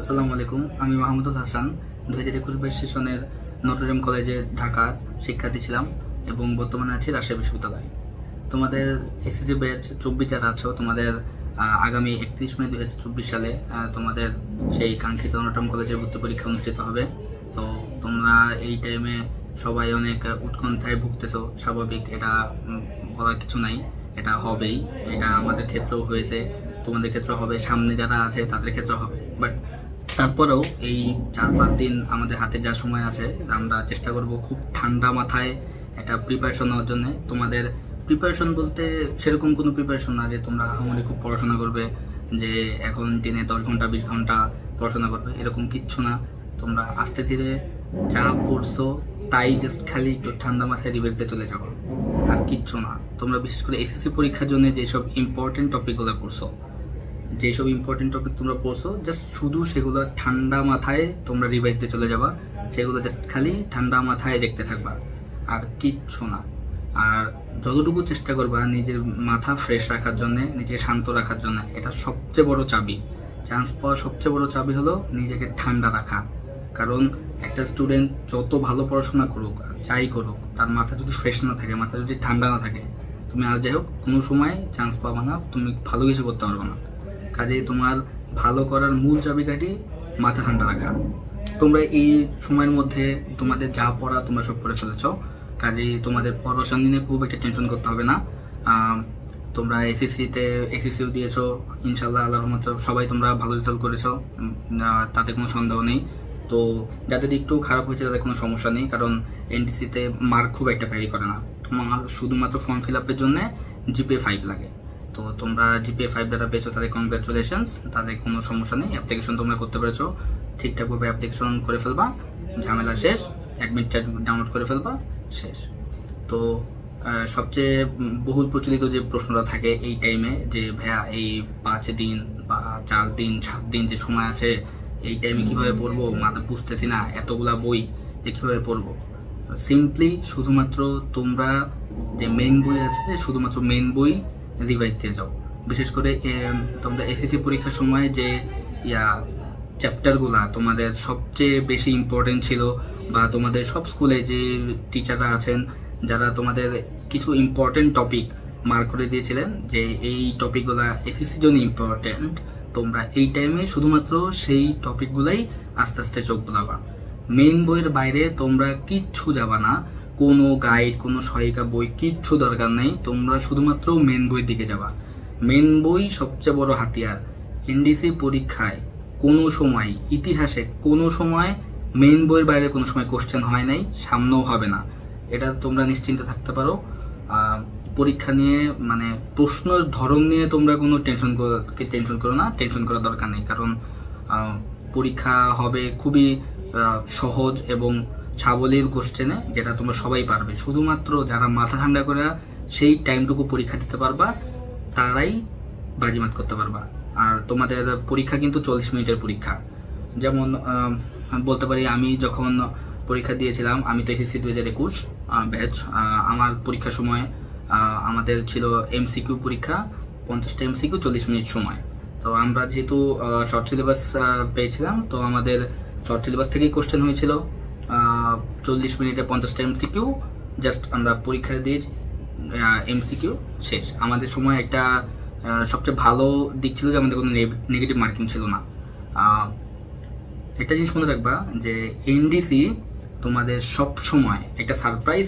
আসসালামু আলাইকুম। আমি মাহমুদুল হাসান 2021-22 সেশনের নটরডেম কলেজে ঢাকার শিক্ষার্থী ছিলাম এবং বর্তমানে আছি রাজশাহী বিশ্ববিদ্যালয়ে। তোমাদের এসএসসি ব্যাচ 24 যারা আছো, তোমাদের আগামী 31 মে 2024 সালে তোমাদের সেই কাঙ্ক্ষিত নটরডেম কলেজের ভর্তি পরীক্ষা অনুষ্ঠিত হবে। তো তোমরা এই টাইমে সবাই অনেক উৎকণ্ঠায় ভুগতেছো, স্বাভাবিক, এটা বলার কিছু নাই, এটা হবেই। এটা আমাদের ক্ষেত্রেও হয়েছে, তোমাদের ক্ষেত্রে হবে, সামনে যারা আছে তাদের ক্ষেত্রে হবে। বাট তারপরেও এই 4-5 দিন আমাদের হাতে যা সময় আছে, আমরা চেষ্টা করব খুব ঠান্ডা মাথায় একটা প্রিপারেশন নেওয়ার জন্য। তোমাদের প্রিপারেশন বলতে সেরকম কোনো প্রিপারেশন না যে তোমরা আমাদের খুব পড়াশোনা করবে, যে এখন দিনে 10 ঘন্টা 20 ঘন্টা পড়াশোনা করবে, এরকম কিচ্ছু না। তোমরা আস্তে ধীরে যা পড়ছো তাই জাস্ট খালি একটু ঠান্ডা মাথায় রিভাইজে চলে যাবো, আর কিচ্ছু না। তোমরা বিশেষ করে এসএসসি পরীক্ষার জন্য যেসব ইম্পর্টেন্ট টপিকগুলো পড়ছো, যেসব ইম্পর্টেন্ট টপিক তোমরা পড়ছো, জাস্ট শুধু সেগুলো ঠান্ডা মাথায় তোমরা রিভাইজ দিয়ে চলে যাবা। সেগুলো জাস্ট খালি ঠান্ডা মাথায় দেখতে থাকবা, আর কিচ্ছু না। আর যতটুকু চেষ্টা করবা নিজের মাথা ফ্রেশ রাখার জন্য, নিজেকে শান্ত রাখার জন্য, এটা সবচেয়ে বড় চাবি। চান্স পাওয়ার সবচেয়ে বড় চাবি হলো নিজেকে ঠান্ডা রাখা। কারণ একটা স্টুডেন্ট যত ভালো পড়াশোনা করুক আর যাই করুক, তার মাথা যদি ফ্রেশ না থাকে, মাথা যদি ঠান্ডা না থাকে, তুমি আর যাই হোক কোনো সময় চান্স পাবা না, তুমি ভালো কিছু করতে পারবে না। কাজে তোমার ভালো করার মূল চাবিকাঠি মাথা ঠান্ডা রাখা। তোমরা এই সময়ের মধ্যে তোমাদের যা পড়া তোমরা সব পড়ে ফেলেছ, কাজে তোমাদের পড়াশোনা নিয়ে খুব একটা টেনশন করতে হবে না। তোমরা এসএসসিও দিয়েছো, ইনশাল্লাহ আল্লাহর রহমতে সবাই তোমরা ভালো রেজাল্ট করেছো, তাতে কোনো সন্দেহ নেই। তো যাদের একটু খারাপ হয়েছে তাদের কোনো সমস্যা নেই, কারণ এনটিসিতে মার্ক খুব একটা ভ্যারি করে না। তোমার শুধুমাত্র ফর্ম ফিল আপের জন্য জিপিএ 5 লাগে। তো তোমরা জিপিএ 5 যারা পেয়েছো তাদের কনগ্রাচুলেশনস, তাদের কোনো সমস্যা নেই। অ্যাপ্লিকেশন তোমরা করতে পেরেছো, ঠিকঠাকভাবে অ্যাপ্লিকেশন করে ফেলবা, ঝামেলা শেষ। অ্যাডমিট কার্ড ডাউনলোড করে ফেলবা, শেষ। তো সবচেয়ে বহুল প্রচলিত যে প্রশ্নটা থাকে এই টাইমে, যে ভাইয়া এই 5 দিন বা 4 দিন 7 দিন যে সময় আছে, এই টাইমে কিভাবে পড়বো, মাথা বুঝতেছি না, এতগুলা বই যে কিভাবে পড়বো। সিম্পলি শুধুমাত্র তোমরা যে মেইন বই আছে, শুধুমাত্র মেইন বই রিভাইজ দিয়ে যাও। বিশেষ করে তোমরা এসএসসি পরীক্ষার সময় যে চ্যাপ্টারগুলা তোমাদের সবচেয়ে বেশি ইম্পর্টেন্ট ছিল, বা তোমাদের সব স্কুলে যে টিচাররা আছেন যারা তোমাদের কিছু ইম্পর্টেন্ট টপিক মার্ক করে দিয়েছিলেন যে এই টপিকগুলা এসএসসির জন্য ইম্পর্টেন্ট, তোমরা এই টাইমে শুধুমাত্র সেই টপিকগুলাই আস্তে আস্তে চোখ বুলাবা। মেইন বইয়ের বাইরে তোমরা কিচ্ছু যাবা না, কোনো গাইড, কোনো সহায়িকা বই কিচ্ছু দরকার নেই। তোমরা শুধুমাত্র মেন বইয়ের দিকে যাবা। মেন বই সবচেয়ে বড় হাতিয়ার। এনডিসি পরীক্ষায় কোনো সময়, ইতিহাসে কোনো সময় মেইন বইয়ের বাইরে কোনো সময় কোশ্চেন হয় নাই, সামনেও হবে না, এটা তোমরা নিশ্চিন্তে থাকতে পারো। পরীক্ষা নিয়ে মানে প্রশ্নের ধরন নিয়ে তোমরা কোনো টেনশন করো না, টেনশন করার দরকার নেই। কারণ পরীক্ষা হবে খুবই সহজ এবং সাবলীল কোশ্চেনে, যেটা তোমরা সবাই পারবে। শুধুমাত্র যারা মাথা ঠান্ডা করে সেই টাইমটুকু পরীক্ষা দিতে পারবা, তারাই বাজিমাত করতে পারবা। আর তোমাদের পরীক্ষা কিন্তু 40 মিনিটের পরীক্ষা। যেমন বলতে পারি, আমি যখন পরীক্ষা দিয়েছিলাম, আমি তো এসএসসি 2021 ব্যাচ, আমার পরীক্ষার সময় আমাদের ছিল এমসিকিউ পরীক্ষা, 50টা এমসিকিউ, 40 মিনিট সময়। তো আমরা যেহেতু শর্ট সিলেবাস পেয়েছিলাম, তো আমাদের শর্ট সিলেবাস থেকেই কোশ্চেন হয়েছিল। 40 মিনিটে 50টা এমসিকিউ, জাস্ট আমরা পরীক্ষা দিয়েছি, এমসিকিউ শেষ। আমাদের সময় একটা সবচেয়ে ভালো দিক ছিল যে আমাদের কোনো নেগেটিভ মার্কিং ছিল না। একটা জিনিস মনে রাখবা যে এনডিসি তোমাদের সব সময় একটা সারপ্রাইজ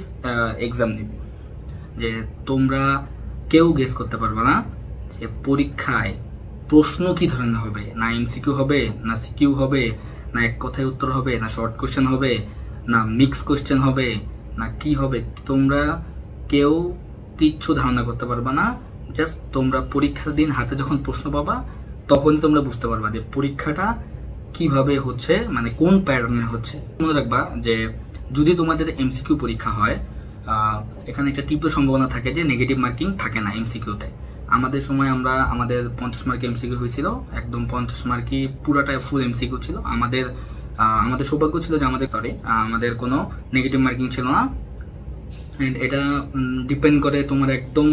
এক্সাম নেবে, যে তোমরা কেউ গেস করতে পারবে না যে পরীক্ষায় প্রশ্ন কি ধরনের হবে। না এমসিকিউ হবে, না সিকিউ হবে, না এক কথায় উত্তর হবে, না শর্ট কোশ্চেন হবে, না মিক্স কোশ্চেন হবে, না কি হবে, তোমরা কেউ কিচ্ছু ধারণা করতে পারবে না। জাস্ট তোমরা পরীক্ষার দিন হাতে যখন প্রশ্ন পাবা, তখন তোমরা বুঝতে পারবা যে পরীক্ষাটা কিভাবে হচ্ছে, মানে কোন প্যাটার্নে হচ্ছে। মনে রাখবা যে যদি তোমাদের এমসিকিউ পরীক্ষা হয়, এখানে একটা তীব্র সম্ভাবনা থাকে যে নেগেটিভ মার্কিং থাকে না এমসিকিউতে। আমাদের সময় আমাদের 50 মার্ক এমসিকিউ হয়েছিল, একদম 50 মার্কই পুরাটাই ফুল এমসিকিউ ছিল। আমাদের সৌভাগ্য ছিল যে আমাদের কোনো নেগেটিভ মার্কিং ছিল না। অ্যান্ড এটা ডিপেন্ড করে তোমার একদম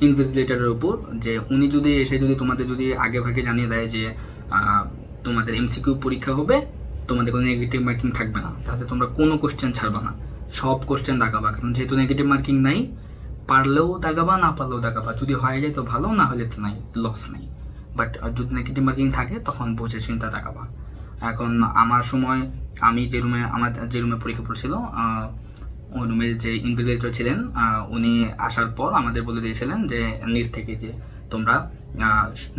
ইনভিজিলেটরের উপর, যে উনি যদি এসে তোমাদের আগে ভাগে জানিয়ে দেয় যে তোমাদের এমসিকিউ পরীক্ষা হবে, তোমাদের কোনো নেগেটিভ মার্কিং থাকবে না, তাহলে তোমরা কোনো কোশ্চেন ছাড়বা না, সব কোশ্চেন দাগাবা। কারণ যেহেতু নেগেটিভ মার্কিং নাই, পারলেও দাগাবা, না পারলেও দাগাবা। যদি হয়ে যায় তো ভালো, না হলে তো নাই, লস নাই। বাট যদি নেগেটিভ মার্কিং থাকে তখন বুঝে চিন্তা দাগাবা। এখন আমার সময় আমি আমার যে রুমে পরীক্ষা পড়ছিল, ওই রুমের যে ইনভিজিলেটর ছিলেন উনি আসার পর আমাদের বলে দিয়েছিলেন যে নিজ থেকে যে তোমরা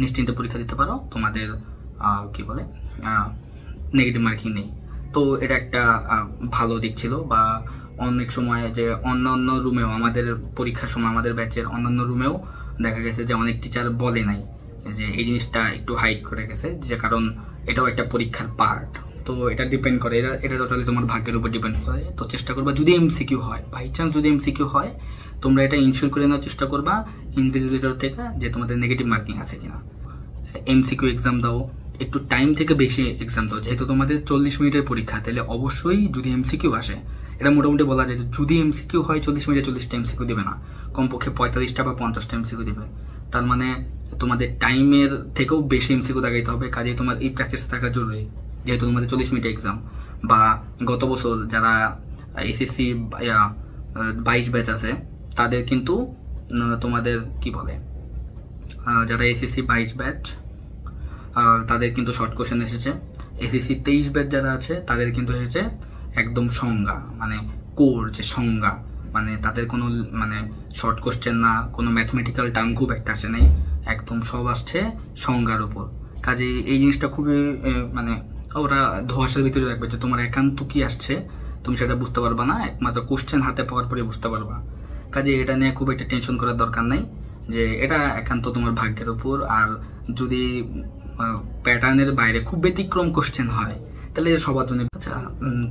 নিশ্চিন্তে পরীক্ষা দিতে পারো, তোমাদের কি বলে নেগেটিভ মার্কিং নেই। তো এটা একটা ভালো দিক ছিল। বা অনেক সময় যে অন্যান্য রুমেও, আমাদের পরীক্ষার সময় আমাদের ব্যাচের অন্যান্য রুমেও দেখা গেছে যে অনেক টিচার বলে নাই, যে এই জিনিসটা একটু হাইড করে গেছে, যে কারণ এটাও একটা পরীক্ষার পার্ট। তো এটা ডিপেন্ড করে, এটা টোটালি তোমার ভাগ্যের উপর ডিপেন্ড করে। তো চেষ্টা করবা যদি এমসিকিউ হয়, বাই চান্স যদি এমসিকিউ হয়, তোমরা এটা ইনশিওর করে নেওয়ার চেষ্টা করবা ইনভিজিলেটর থেকে যে তোমাদের নেগেটিভ মার্কিং আছে কিনা। এমসিকিউ এক্সাম দাও, একটু টাইম থেকে বেশি এক্সাম দাও। যেহেতু তোমাদের 40 মিনিটের পরীক্ষা, তাহলে অবশ্যই যদি এমসিকিউ আসে, এটা মোটামুটি বলা যায় যে যদি এমসিকিউ হয় 40 মিনিটে 40টা এমসিকিউ দিবে না, কমপক্ষে 45টা বা 50টা এমসিকিউ দিবে। তার মানে তোমাদের টাইমের থেকেও বেশি এমসিকিউ দাগাইতে হবে। কাজেই তোমার এই প্র্যাকটিস থাকা জরুরি, যেহেতু তোমাদের 40 মিনিটের এক্সাম। বা গত বছর যারা এসএসসি 22 ব্যাচ আছে, তাদের কিন্তু তোমাদের কি বলে, যারা এসএসসি 22 ব্যাচ তাদের কিন্তু শর্ট কোশ্চেন এসেছে। এসএসসি 23 ব্যাচ যারা আছে তাদের কিন্তু এসেছে একদম সংজ্ঞা, মানে কোর যে সংজ্ঞা, মানে তাদের কোনো মানে শর্ট কোশ্চেন না, কোনো ম্যাথমেটিক্যাল টার্ম খুব একটা আসে নাই, একদম সব আসছে সংজ্ঞার উপর। কাজে এই জিনিসটা খুবই মানে ওরা ধোঁয়াশার ভিতরে রাখবে যে তোমার একান্ত কি আসছে তুমি সেটা বুঝতে পারবা না, একমাত্র কোশ্চেন হাতে পাওয়ার পরে বুঝতে পারবা। কাজে এটা নিয়ে খুব একটা টেনশন করার দরকার নাই, যে এটা একান্ত তোমার ভাগ্যের উপর। আর যদি প্যাটার্নের বাইরে খুব ব্যতিক্রম কোশ্চেন হয় তাহলে সবার জন্য। আচ্ছা,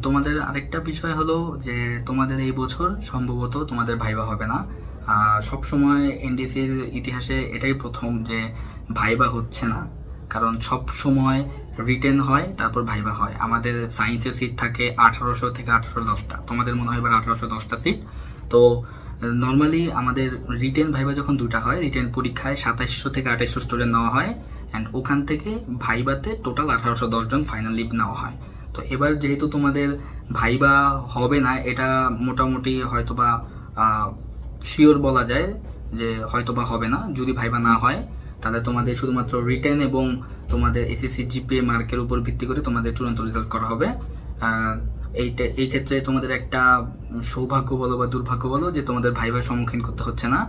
তোমাদের আরেকটা বিষয় হলো যে তোমাদের এই বছর সম্ভবত তোমাদের ভাইবা হবে না। সব সময় এনডিসির ইতিহাসে এটাই প্রথম যে ভাইবা হচ্ছে না, কারণ সব সময় রিটেন হয় তারপর ভাইবা হয়। আমাদের সায়েন্সের সিট থাকে 1800 থেকে 1810টা, তোমাদের মনে হয় এবার 1810টা সিট। তো নর্মালি আমাদের রিটেন ভাইবা যখন দুটা হয়, রিটেন পরীক্ষায় 2700 থেকে 2800 স্টুডেন্ট নেওয়া হয়, অ্যান্ড ওখান থেকে ভাইবাতে টোটাল 1810 জন ফাইনাল লিভ নেওয়া হয়। তো এবার যেহেতু তোমাদের ভাইবা হবে না, এটা মোটামুটি হয়তোবা শিওর বলা যায় যে হয়তোবা হবে না। যদি ভাইবা না হয় তাহলে তোমাদের শুধুমাত্র রিটেন এবং তোমাদের এসএসসি জিপিএ মার্কের উপর ভিত্তি করে তোমাদের চূড়ান্ত রেজাল্ট করা হবে। এই ক্ষেত্রে তোমাদের একটা সৌভাগ্য বলো বা দুর্ভাগ্য বলো যে তোমাদের ভাইবার সম্মুখীন করতে হচ্ছে না।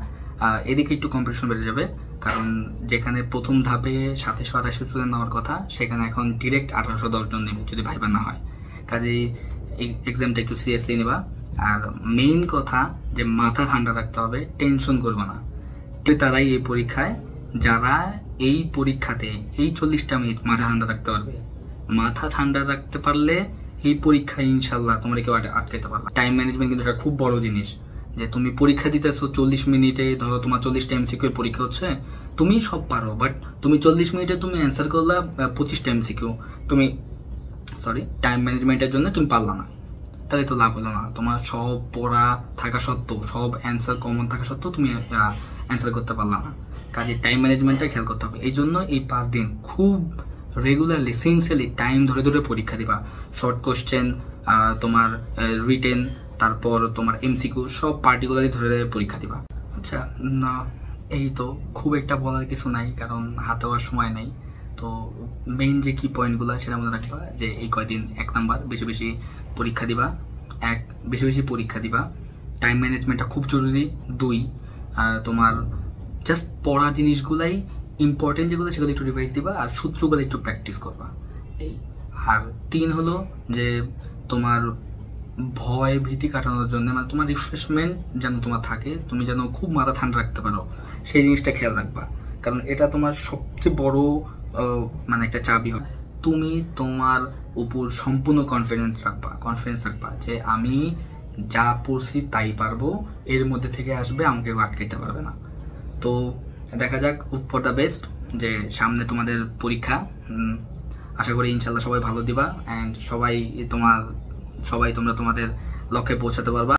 এদিকে একটু কম্পিটিশন বেড়ে যাবে, কারণ যেখানে প্রথম ধাপে 2728 স্টুডেন্ট নেওয়ার কথা, সেখানে এখন ডিরেক্ট 1810 জন নেবে যদি ভাইবা না হয়। কাজেই এই এক্সামটা একটু সিরিয়াসলি নেবা। আর মেইন কথা যে মাথা ঠান্ডা রাখতে হবে, টেনশন করবে না। তারাই এই পরীক্ষায়, যারা এই পরীক্ষাতে এই 40টা মিনিট মাথা ঠান্ডা রাখতে পারবে, মাথা ঠান্ডা রাখতে পারলে এই পরীক্ষায় ইনশাল্লাহ তোমরা কেউ আটকাতে পারবে। টাইম ম্যানেজমেন্ট কিন্তু একটা খুব বড় জিনিস, যে তুমি পরীক্ষা দিতেছো 40 মিনিটে, ধরো তোমার 40টা এমসিকিউ এর পরীক্ষা হচ্ছে, তুমি সব পারো, বাট তুমি 40 মিনিটে তুমি অ্যান্সার করলা 25টা এমসিকিউ, তুমি টাইম ম্যানেজমেন্টের জন্য তুমি পারলা না, তাহলে তো লাভ হলো না। তোমার সব পড়া থাকা সত্ত্বেও, সব অ্যান্সার কমন থাকা সত্ত্বেও তুমি অ্যান্সার করতে পারলা না। কাজে টাইম ম্যানেজমেন্টটা খেয়াল করতে হবে। এই জন্য এই 5 দিন খুব রেগুলারলি সিনসিয়ারলি টাইম ধরে ধরে পরীক্ষা দিবা। শর্ট কোশ্চেন, তোমার রিটেন, তারপর তোমার এমসিকিউ, সব পার্টিকুলারলি ধরে ধরে পরীক্ষা দিবা। আচ্ছা, এই তো খুব একটা বলার কিছু নাই, কারণ হাতে হওয়ার সময় নেই। তো মেইন যে কি পয়েন্টগুলো সেটা মনে রাখবা, যে এই কয়দিন 1 নাম্বার বেশি বেশি পরীক্ষা দিবা, বেশি বেশি পরীক্ষা দিবা। টাইম ম্যানেজমেন্টটা খুব জরুরি। 2, তোমার জাস্ট পড়া জিনিসগুলাই ইম্পর্টেন্ট যেগুলো সেগুলো একটু রিভাইজ দিবা, আর সূত্রগুলো একটু প্র্যাকটিস করবা। এই আর 3 হলো যে তোমার ভয় ভীতি কাটানোর জন্য, মানে তোমার রিফ্রেশমেন্ট যেন তোমার থাকে, তুমি যেন খুব মাথা ঠান্ডা রাখতে পারো, সেই জিনিসটা খেয়াল রাখবা। কারণ এটা তোমার সবচেয়ে বড় মানে একটা চাবি হয়। তুমি তোমার উপর সম্পূর্ণ কনফিডেন্স রাখবা যে আমি যা পড়ছি তাই পারবো, এর মধ্যে থেকে আসবে, আমাকে আটকাইতে পারবে না। তো দেখা যাক, ফর দ্য বেস্ট, যে সামনে তোমাদের পরীক্ষা। আশা করি ইনশাল্লাহ সবাই ভালো দিবা, অ্যান্ড সবাই তোমরা তোমাদের লক্ষ্যে পৌঁছাতে পারবা।